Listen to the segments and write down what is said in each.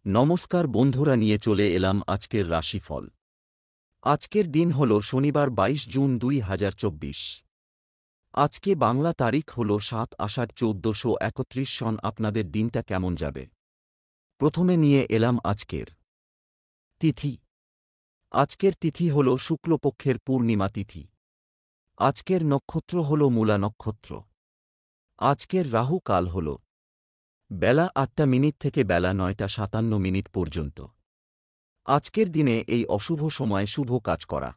নমস্কার বন্ধুরা, নিয়ে চলে এলাম আজকের রাশিফল। আজকের দিন হল শনিবার ২২ জুন ২০২৪। আজকে বাংলা তারিখ হল ৭ আষাঢ় ১৪৩১ সন। আপনাদের দিনটা কেমন যাবে? প্রথমে নিয়ে এলাম আজকের তিথি। আজকের তিথি হল শুক্লপক্ষের পূর্ণিমা তিথি। আজকের নক্ষত্র হল মূলা নক্ষত্র। আজকের রাহু কাল হল বেলা ৮টা মিনিট থেকে বেলা ৯টা ৫৭ মিনিট পর্যন্ত। আজকের দিনে এই অশুভ সময়ে শুভ কাজ করা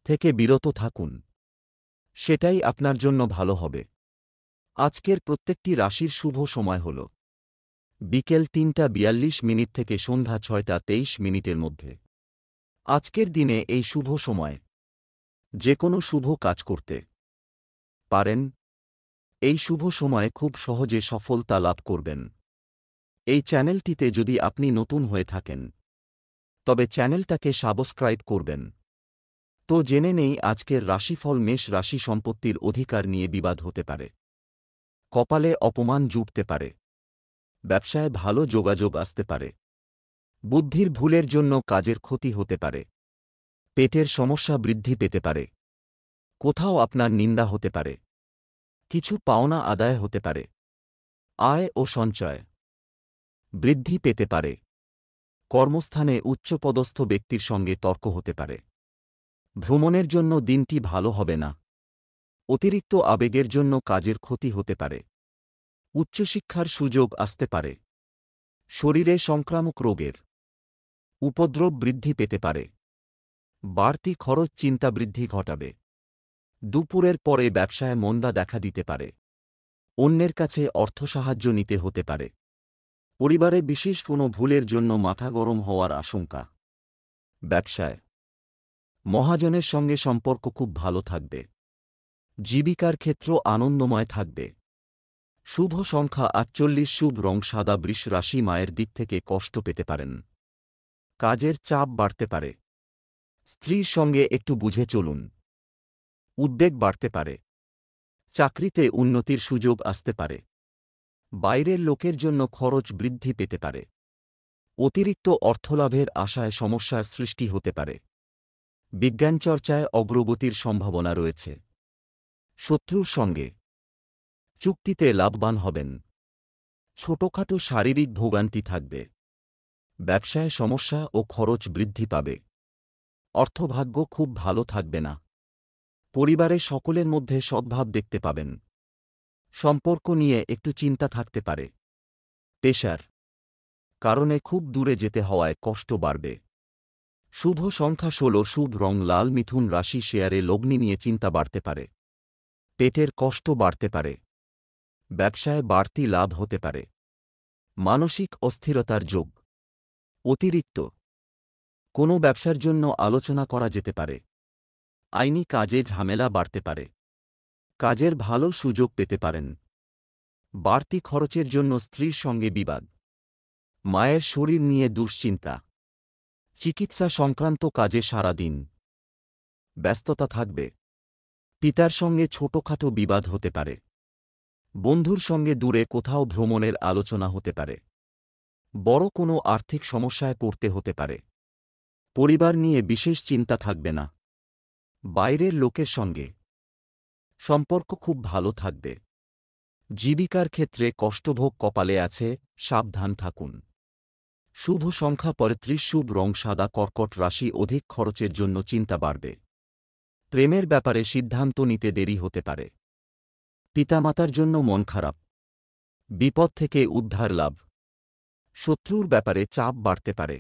থেকে বিরত থাকুন, সেটাই আপনার জন্য ভালো হবে। আজকের প্রত্যেকটি রাশির শুভ সময় হল বিকেল ৩টা ৪২ মিনিট থেকে সন্ধ্যা ৬টা ২৩ মিনিটের মধ্যে। আজকের দিনে এই শুভ সময় যে কোনো শুভ কাজ করতে পারেন। এই শুভ সময়ে খুব সহজে সফলতা লাভ করবেন। এই চ্যানেলটিতে যদি আপনি নতুন হয়ে থাকেন তবে চ্যানেলটাকে সাবস্ক্রাইব করবেন। তো জেনে নেই আজকের রাশিফল। মেষ রাশি, সম্পত্তির অধিকার নিয়ে বিবাদ হতে পারে, কপালে অপমান জুটতে পারে, ব্যবসায় ভালো যোগাযোগ আসতে পারে, বুদ্ধির ভুলের জন্য কাজের ক্ষতি হতে পারে, পেটের সমস্যা বৃদ্ধি পেতে পারে, কোথাও আপনার নিন্দা হতে পারে, কিছু পাওনা আদায় হতে পারে, আয় ও সঞ্চয় বৃদ্ধি পেতে পারে, কর্মস্থানে উচ্চপদস্থ ব্যক্তির সঙ্গে তর্ক হতে পারে, ভ্রমণের জন্য দিনটি ভালো হবে না, অতিরিক্ত আবেগের জন্য কাজের ক্ষতি হতে পারে, উচ্চশিক্ষার সুযোগ আসতে পারে, শরীরে সংক্রামক রোগের উপদ্রব বৃদ্ধি পেতে পারে, বাড়তি খরচ চিন্তা বৃদ্ধি ঘটাবে, দুপুরের পরে ব্যবসায় মন্দা দেখা দিতে পারে, অন্যের কাছে অর্থসাহায্য নিতে হতে পারে, পরিবারে বিশেষ কোনো ভুলের জন্য মাথা গরম হওয়ার আশঙ্কা, ব্যবসায় মহাজনের সঙ্গে সম্পর্ক খুব ভালো থাকবে, জীবিকার ক্ষেত্র আনন্দময় থাকবে। শুভ সংখ্যা ৪৮, শুভ রং সাদা। বৃষ রাশি, মায়ের দিক থেকে কষ্ট পেতে পারেন, কাজের চাপ বাড়তে পারে, স্ত্রীর সঙ্গে একটু বুঝে চলুন, উদ্বেগ বাড়তে পারে, চাকরিতে উন্নতির সুযোগ আসতে পারে, বাইরের লোকের জন্য খরচ বৃদ্ধি পেতে পারে, অতিরিক্ত অর্থলাভের আশায় সমস্যার সৃষ্টি হতে পারে, বিজ্ঞানচর্চায় অগ্রগতির সম্ভাবনা রয়েছে, শত্রুর সঙ্গে চুক্তিতে লাভবান হবেন, ছোটখাটো শারীরিক ভোগান্তি থাকবে, ব্যবসায় সমস্যা ও খরচ বৃদ্ধি পাবে, অর্থভাগ্য খুব ভালো থাকবে না, পরিবারে সকলের মধ্যে সদ্ভাব দেখতে পাবেন, সম্পর্ক নিয়ে একটু চিন্তা থাকতে পারে, পেশার কারণে খুব দূরে যেতে হওয়ায় কষ্ট বাড়বে। শুভ সংখ্যা ১৬, শুভ রং লাল। মিথুন রাশি, শেয়ারে লগ্নি নিয়ে চিন্তা বাড়তে পারে, পেটের কষ্ট বাড়তে পারে, ব্যবসায় বাড়তি লাভ হতে পারে, মানসিক অস্থিরতার যোগ, অতিরিক্ত কোনো ব্যবসার জন্য আলোচনা করা যেতে পারে, আইনি কাজে ঝামেলা বাড়তে পারে, কাজের ভালো সুযোগ পেতে পারেন, বাড়তি খরচের জন্য স্ত্রীর সঙ্গে বিবাদ, মায়ের শরীর নিয়ে দুশ্চিন্তা, চিকিৎসা সংক্রান্ত কাজে সারা দিন ব্যস্ততা থাকবে, পিতার সঙ্গে ছোটখাটো বিবাদ হতে পারে, বন্ধুর সঙ্গে দূরে কোথাও ভ্রমণের আলোচনা হতে পারে, বড় কোনো আর্থিক সমস্যায় পড়তে হতে পারে, পরিবার নিয়ে বিশেষ চিন্তা থাকবে না, বাইরের লোকের সঙ্গে সম্পর্ক খুব ভালো থাকবে, জীবিকার ক্ষেত্রে কষ্টভোগ কপালে আছে, সাবধান থাকুন। শুভ সংখ্যা ৩৫, শুভ রং সাদা। কর্কট রাশি, অধিক খরচের জন্য চিন্তা বাড়বে, প্রেমের ব্যাপারে সিদ্ধান্ত নিতে দেরি হতে পারে, পিতামাতার জন্য মন খারাপ, বিপদ থেকে উদ্ধার লাভ, শত্রুর ব্যাপারে চাপ বাড়তে পারে,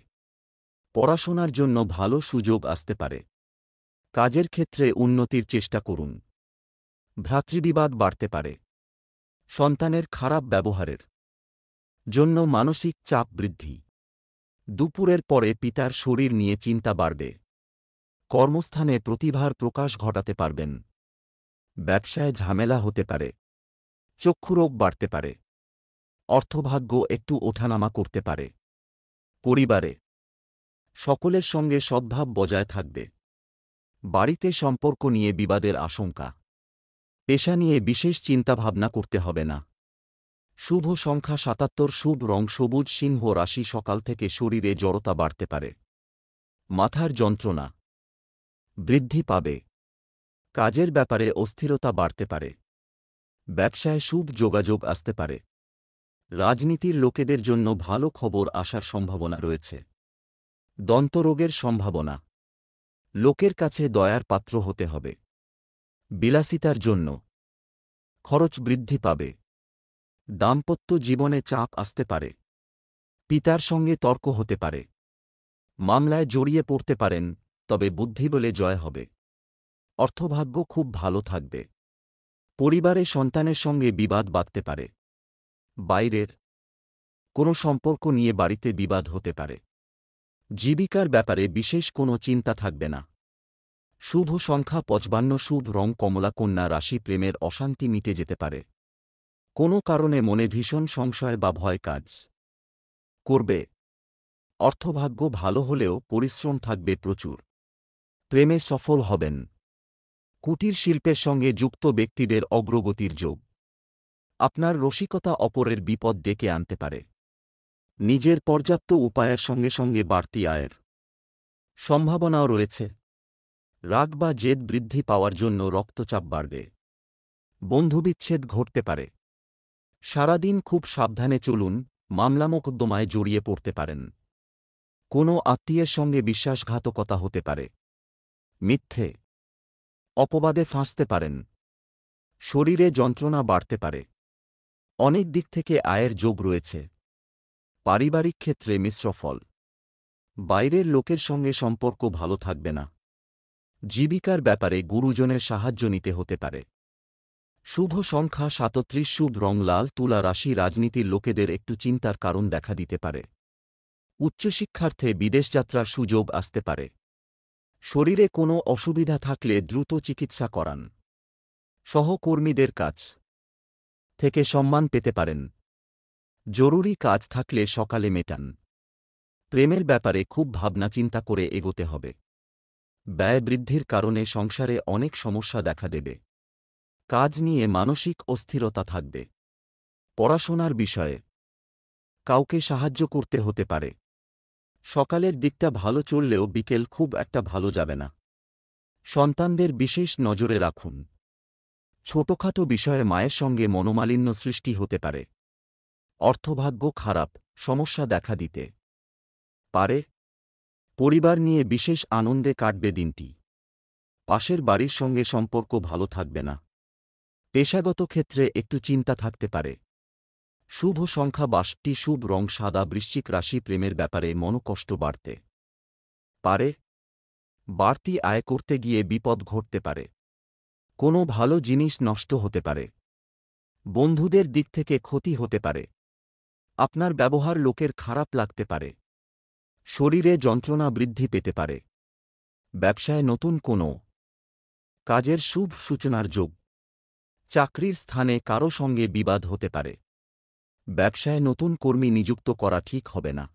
পড়াশোনার জন্য ভালো সুযোগ আসতে পারে, কাজের ক্ষেত্রে উন্নতির চেষ্টা করুন, ভ্রাতৃবিবাদ বাড়তে পারে, সন্তানের খারাপ ব্যবহারের জন্য মানসিক চাপ বৃদ্ধি, দুপুরের পরে পিতার শরীর নিয়ে চিন্তা বাড়বে, কর্মস্থানে প্রতিভার প্রকাশ ঘটাতে পারবেন, ব্যবসায় ঝামেলা হতে পারে, চক্ষুরোগ বাড়তে পারে, অর্থভাগ্য একটু ওঠানামা করতে পারে, পরিবারে সকলের সঙ্গে সদ্ভাব বজায় থাকবে, বাড়িতে সম্পর্ক নিয়ে বিবাদের আশঙ্কা, পেশা নিয়ে বিশেষ চিন্তাভাবনা করতে হবে না, শুভ সংখ্যা ৭৭, শুভ রং সবুজ। সিংহ রাশি, সকাল থেকে শরীরে জড়তা বাড়তে পারে। মাথার যন্ত্রণা বৃদ্ধি পাবে। কাজের ব্যাপারে অস্থিরতা বাড়তে পারে। ব্যবসায় শুভ যোগাযোগ আসতে পারে। রাজনীতির লোকেদের জন্য ভালো খবর আসার সম্ভাবনা রয়েছে। দন্তরোগের সম্ভাবনা। লোকের কাছে দয়ার পাত্র হতে হবে। বিলাসিতার জন্য খরচ বৃদ্ধি পাবে। দাম্পত্য জীবনে চাপ আসতে পারে। পিতার সঙ্গে তর্ক হতে পারে। মামলায় জড়িয়ে পড়তে পারেন, তবে বুদ্ধি বলে জয় হবে। অর্থভাগ্য খুব ভালো থাকবে। পরিবারে সন্তানের সঙ্গে বিবাদ বাধতে পারে। বাইরের কোনো সম্পর্ক নিয়ে বাড়িতে বিবাদ হতে পারে। জীবিকার ব্যাপারে বিশেষ কোনো চিন্তা থাকবে না। শুভ সংখ্যা ৫৫, শুভ রং কমলা। কন্যা রাশি, প্রেমের অশান্তি মিটে যেতে পারে। কোনো কারণে মনে ভীষণ সংশয় বা ভয় কাজ করবে। অর্থভাগ্য ভালো হলেও পরিশ্রম থাকবে প্রচুর। প্রেমে সফল হবেন। কুটির শিল্পের সঙ্গে যুক্ত ব্যক্তিদের অগ্রগতির যোগ। আপনার রসিকতা অপরের বিপদ ডেকে আনতে পারে। নিজের পর্যাপ্ত উপায়ের সঙ্গে সঙ্গে বাড়তি আয়ের সম্ভাবনাও রয়েছে। রাগ বা জেদ বৃদ্ধি পাওয়ার জন্য রক্তচাপ বাড়বে। বন্ধুবিচ্ছেদ ঘটতে পারে। সারাদিন খুব সাবধানে চলুন, মামলা মোকদ্দমায় জড়িয়ে পড়তে পারেন। কোনো আত্মীয়ের সঙ্গে বিশ্বাসঘাতকতা হতে পারে। মিথ্যে অপবাদে ফাঁসতে পারেন। শরীরে যন্ত্রণা বাড়তে পারে। অনেক দিক থেকে আয়ের যোগ রয়েছে। পারিবারিক ক্ষেত্রে মিশ্র ফল। বাইরের লোকের সঙ্গে সম্পর্ক ভালো থাকবে না। জীবিকার ব্যাপারে গুরুজনের সাহায্য নিতে হতে পারে। শুভ সংখ্যা ৩৭, শুভ রং লাল। তুলা রাশি, রাজনীতির লোকেদের একটু চিন্তার কারণ দেখা দিতে পারে। উচ্চশিক্ষার্থে বিদেশযাত্রার সুযোগ আসতে পারে। শরীরে কোনো অসুবিধা থাকলে দ্রুত চিকিৎসা করান। সহকর্মীদের কাছ থেকে সম্মান পেতে পারেন। জরুরি কাজ থাকলে সকালে মেটান। প্রেমের ব্যাপারে খুব ভাবনা চিন্তা করে এগোতে হবে। ব্যয় বৃদ্ধির কারণে সংসারে অনেক সমস্যা দেখা দেবে। কাজ নিয়ে মানসিক অস্থিরতা থাকবে। পড়াশোনার বিষয়ে কাউকে সাহায্য করতে হতে পারে। সকালের দিকটা ভালো চললেও বিকেল খুব একটা ভালো যাবে না। সন্তানদের বিশেষ নজরে রাখুন। ছোটখাটো বিষয়ে মায়ের সঙ্গে মনোমালিন্য সৃষ্টি হতে পারে। অর্থভাগ্য খারাপ, সমস্যা দেখা দিতে পারে। পরিবার নিয়ে বিশেষ আনন্দে কাটবে দিনটি। পাশের বাড়ির সঙ্গে সম্পর্ক ভালো থাকবে না। পেশাগত ক্ষেত্রে একটু চিন্তা থাকতে পারে। শুভ সংখ্যা ৬২, শুভ রং সাদা। বৃশ্চিক রাশি, প্রেমের ব্যাপারে মনোকষ্ট বাড়তে পারে। বাড়তি আয় করতে গিয়ে বিপদ ঘটতে পারে। কোনো ভালো জিনিস নষ্ট হতে পারে। বন্ধুদের দিক থেকে ক্ষতি হতে পারে। আপনার ব্যবহার লোকের খারাপ লাগতে পারে। শরীরে যন্ত্রণা বৃদ্ধি পেতে পারে। ব্যবসায় নতুন কোনো কাজের শুভ সূচনার যোগ। চাকরির স্থানে কারো সঙ্গে বিবাদ হতে পারে। ব্যবসায় নতুন কর্মী নিযুক্ত করা ঠিক হবে না।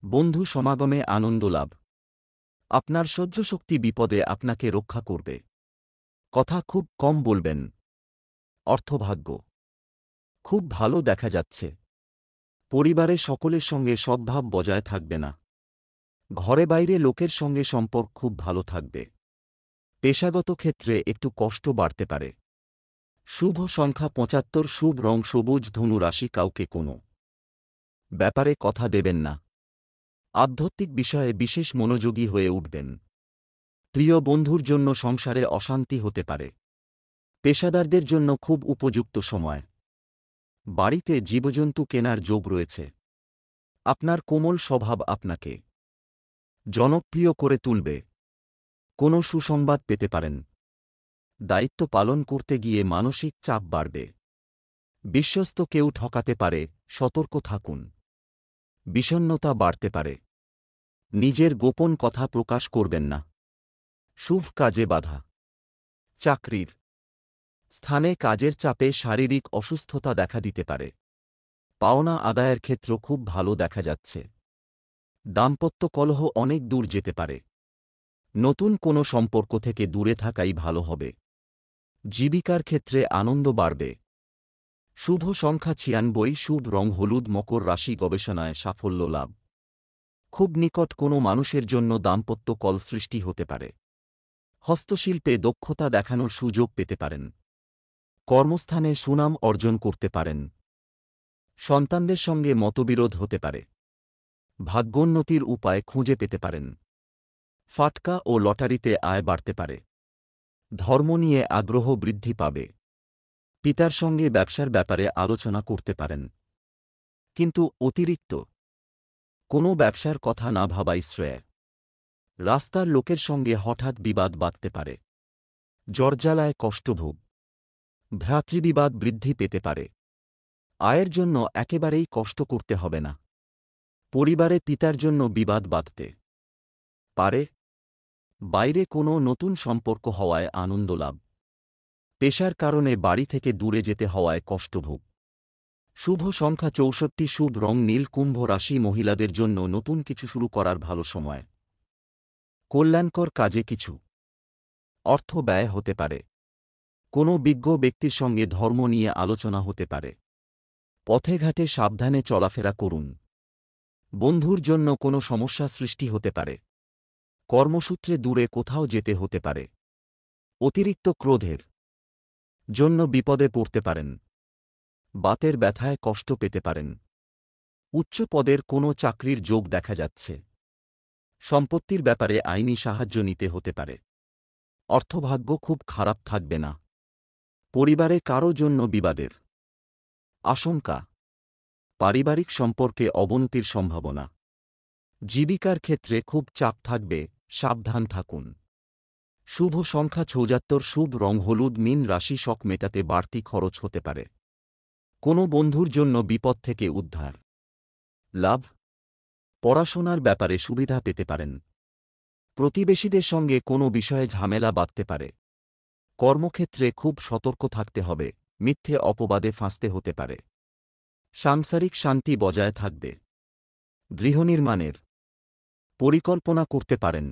বন্ধু সমাগমে আনন্দ লাভ। আপনার সহ্যশক্তি বিপদে আপনাকে রক্ষা করবে। কথা খুব কম বলবেন। অর্থভাগ্য খুব ভালো দেখা যাচ্ছে। পরিবারে সকলের সঙ্গে সদ্ভাব বজায় থাকবে না। ঘরে বাইরে লোকের সঙ্গে সম্পর্ক খুব ভালো থাকবে। পেশাগত ক্ষেত্রে একটু কষ্ট বাড়তে পারে। শুভ সংখ্যা ৭৫, শুভ রং সবুজ। ধনু রাশি, কাউকে কোনো ব্যাপারে কথা দেবেন না। আধ্যাত্মিক বিষয়ে বিশেষ মনোযোগী হয়ে উঠবেন। প্রিয় বন্ধুর জন্য সংসারে অশান্তি হতে পারে। পেশাদারদের জন্য খুব উপযুক্ত সময়। বাড়িতে জীবজন্তু কেনার যোগ রয়েছে। আপনার কোমল স্বভাব আপনাকে জনপ্রিয় করে তুলবে। কোনো সুসংবাদ পেতে পারেন। দায়িত্ব পালন করতে গিয়ে মানসিক চাপ বাড়বে। বিশ্বস্ত কেউ ঠকাতে পারে, সতর্ক থাকুন। বিষণ্ণতা বাড়তে পারে। নিজের গোপন কথা প্রকাশ করবেন না। শুভ কাজে বাধা। চাকরির স্থানে কাজের চাপে শারীরিক অসুস্থতা দেখা দিতে পারে। পাওনা আদায়ের ক্ষেত্র খুব ভালো দেখা যাচ্ছে। দাম্পত্য কলহ অনেক দূর যেতে পারে। নতুন কোনো সম্পর্ক থেকে দূরে থাকাই ভালো হবে। জীবিকার ক্ষেত্রে আনন্দ বাড়বে। শুভ সংখ্যা ৯৬, শুভ রং হলুদ, মকর রাশি, গবেষণায় সাফল্য লাভ। খুব নিকট কোনো মানুষের জন্য দাম্পত্য কল সৃষ্টি হতে পারে। হস্তশিল্পে দক্ষতা দেখানোর সুযোগ পেতে পারেন। কর্মস্থানে সুনাম অর্জন করতে পারেন। সন্তানদের সঙ্গে মতবিরোধ হতে পারে। ভাগ্যোন্নতির উপায় খুঁজে পেতে পারেন। ফাটকা ও লটারিতে আয় বাড়তে পারে। ধর্ম নিয়ে আগ্রহ বৃদ্ধি পাবে। পিতার সঙ্গে ব্যবসার ব্যাপারে আলোচনা করতে পারেন, কিন্তু অতিরিক্ত কোনো ব্যবসার কথা না ভাবাই শ্রেয়। রাস্তার লোকের সঙ্গে হঠাৎ বিবাদ বাধতে পারে। জ্বরজ্বালায় কষ্টভোগ। ভ্রাতৃবিবাদ বৃদ্ধি পেতে পারে। আয়ের জন্য একেবারেই কষ্ট করতে হবে না। পরিবারে পিতার জন্য বিবাদ বাধতে পারে। বাইরে কোনো নতুন সম্পর্ক হওয়ায় আনন্দ লাভ। পেশার কারণে বাড়ি থেকে দূরে যেতে হওয়ায় কষ্টভোগ। শুভ সংখ্যা ৬৪, শুভ রং নীল, কুম্ভ রাশি, মহিলাদের জন্য নতুন কিছু শুরু করার ভালো সময়। কল্যাণকর কাজে কিছু অর্থ ব্যয় হতে পারে। কোনো বিজ্ঞ ব্যক্তির সঙ্গে ধর্ম নিয়ে আলোচনা হতে পারে। পথে ঘাটে সাবধানে চলাফেরা করুন। বন্ধুর জন্য কোনো সমস্যা সৃষ্টি হতে পারে। কর্মসূত্রে দূরে কোথাও যেতে হতে পারে। অতিরিক্ত ক্রোধের জন্য বিপদে পড়তে পারেন। বাতের ব্যথায় কষ্ট পেতে পারেন। উচ্চ পদের কোনো চাকরির যোগ দেখা যাচ্ছে। সম্পত্তির ব্যাপারে আইনি সাহায্য নিতে হতে পারে। অর্থভাগ্য খুব খারাপ থাকবে না। পরিবারে কারো জন্য বিবাদের আশঙ্কা। পারিবারিক সম্পর্কে অবনতির সম্ভাবনা। জীবিকার ক্ষেত্রে খুব চাপ থাকবে, সাবধান থাকুন। শুভ সংখ্যা ৭৪, শুভ রং হলুদ, মীন রাশি, শখ মেটাতে বাড়তি খরচ হতে পারে। কোনো বন্ধুর জন্য বিপদ থেকে উদ্ধার লাভ। পড়াশোনার ব্যাপারে সুবিধা পেতে পারেন। প্রতিবেশীদের সঙ্গে কোনো বিষয়ে ঝামেলা বাধতে পারে। কর্মক্ষেত্রে খুব সতর্ক থাকতে হবে, মিথ্যে অপবাদে ফাঁসতে হতে পারে। সাংসারিক শান্তি বজায় থাকবে। গৃহনির্মাণের পরিকল্পনা করতে পারেন।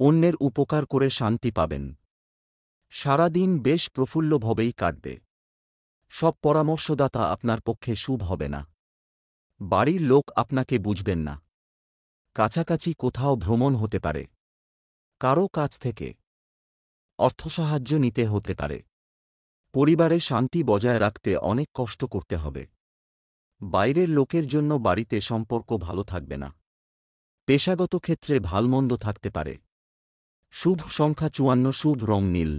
অন্যের উপকার করে শান্তি পাবেন। সারাদিন বেশ প্রফুল্লভাবেই কাটবে। সব পরামর্শদাতা আপনার পক্ষে শুভ হবে না। বাড়ির লোক আপনাকে বুঝবেন না। কাছাকাছি কোথাও ভ্রমণ হতে পারে। কারও কাছ থেকে অর্থসাহায্য নিতে হতে পারে। পরিবারে শান্তি বজায় রাখতে অনেক কষ্ট করতে হবে। বাইরের লোকের জন্য বাড়িতে সম্পর্ক ভালো থাকবে না। পেশাগত ক্ষেত্রে ভালমন্দ থাকতে পারে। শুভ সংখ্যা ৫৪, শুভ রং নীল।